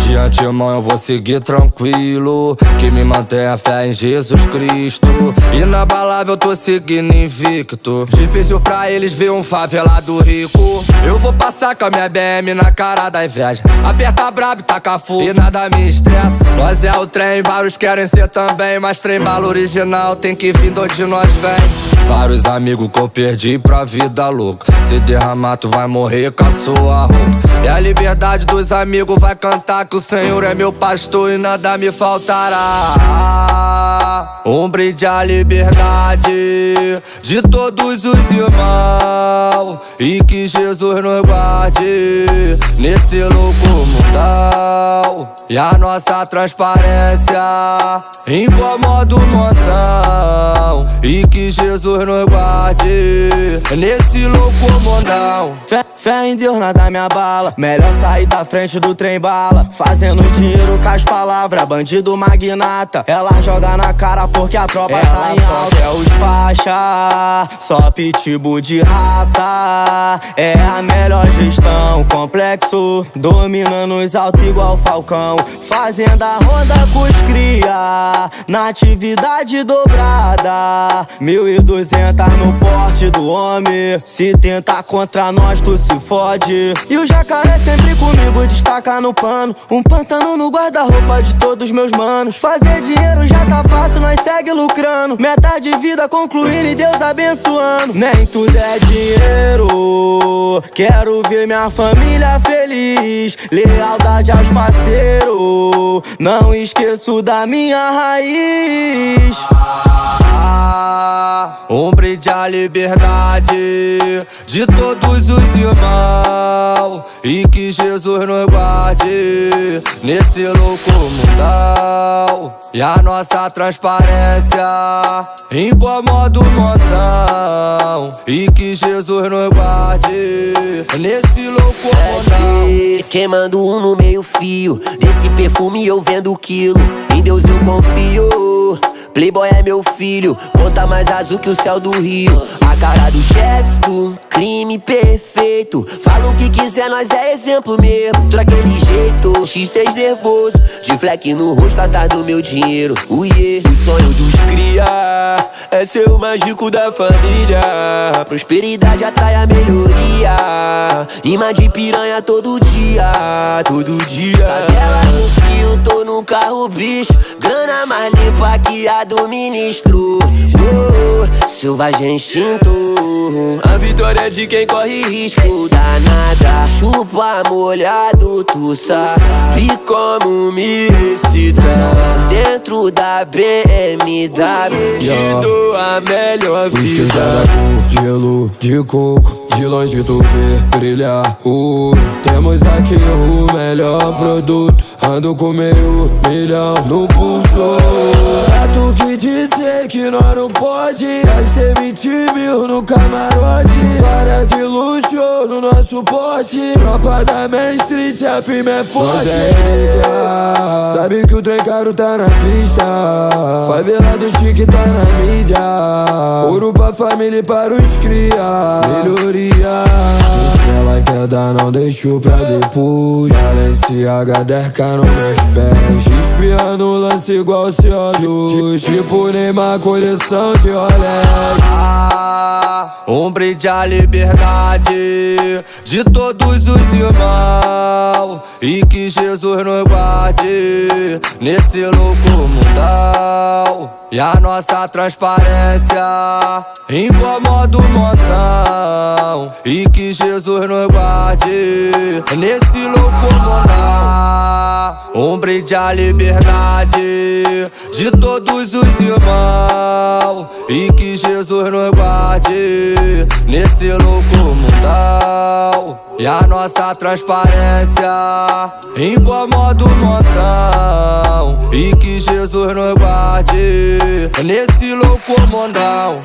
De antemão eu vou seguir tranquilo, que me mantém a fé em Jesus Cristo. Inabalável eu tô seguindo invicto. Difícil pra eles ver um favelado rico. Eu vou passar com a minha BM na cara da inveja. Aperta brabo e taca fogo e nada me estressa. Nós é o trem, vários querem ser também, mas trem bala original tem que vir de onde nós vem. Vários amigos que eu perdi pra vida louca. Se derramar tu vai morrer com a sua roupa. E a liberdade dos amigos vai cantar que o Senhor é meu pastor e nada me faltará. Um brinde à liberdade de todos os irmãos, e que Jesus nos guarde nesse louco mundão. E a nossa transparência incomoda o montão, e que Jesus nos guarde nesse louco mundão. Fé em Deus nada me abala, melhor sair da frente do trem bala. Fazendo dinheiro com as palavras, bandido magnata. Ela joga na cara porque a tropa tá em alta. É os faixa, só pitbull de raça. É a melhor gestão, complexo dominando os altos igual Falcão. Fazendo a ronda com os cria, na atividade dobrada. 1.200 no porte do homem. Se tentar contra nós tu se fode. E o jacaré sempre comigo, destaca no pano. Um pantano no guarda-roupa de todos meus manos. Fazer dinheiro já tá fácil, nós segue lucrando. Meta de vida concluindo e Deus abençoando. Nem tudo é dinheiro, quero ver minha família feliz. Lealdade aos parceiros, não esqueço da minha raiz. Um brinde à liberdade de todos os irmãos, e que Jesus nos guarde nesse louco mundão. E a nossa transparência incomoda o montão, e que Jesus nos guarde nesse louco mundão. Queimando um no meio fio, desse perfume eu vendo o quilo. Em Deus eu confio, Playboy é meu filho, conta mais azul que o céu do Rio. A cara do chefe do crime perfeito. Fala o que quiser, nós é exemplo mesmo. Daquele jeito, X6 nervoso, de fleck no rosto atrás do meu dinheiro. Uie, o sonho dos cria é ser o mágico da família. Prosperidade atrai a melhoria. Imã de piranha todo dia, todo dia. Cadela no fio, tô no carro bicho. Grana mais limpa que a do ministro. Selvagem instinto, a vitória é de quem corre risco. Danada, chupa molhado, tu sabe como me excitar. Dentro da BMW te dou a melhor vida. Com gelo de coco, de longe tu vê brilhar o ouro. Temos aqui o melhor produto, ando com meio milhão no pulso. É tu que dizer que nós não pode. Gastei 20 mil no camarote, para de luxo no nosso pote. Tropa da Main Street, a firme é forte. Nós é relíquia, sabe que o trem caro tá na pista. Favelado chique tá na mídia. Ouro pra família e para os cria. Melhoria, se ela quer dar não deixo pra depois. Balenciaga 10K nos meus pés, espiando o lance igual CO2. Tipo Neymar, coleção de Rolex. Um brinde à liberdade de todos os irmãos, e que Jesus nos guarde nesse louco mundão. E a nossa transparência incomoda o montão, e que Jesus nos guarde nesse louco mundão. Um brinde à liberdade de todos os irmãos, e que Jesus nos guarde nesse louco mundão. E a nossa transparência incomoda o montão, e que Jesus nos guarde nesse louco mundão.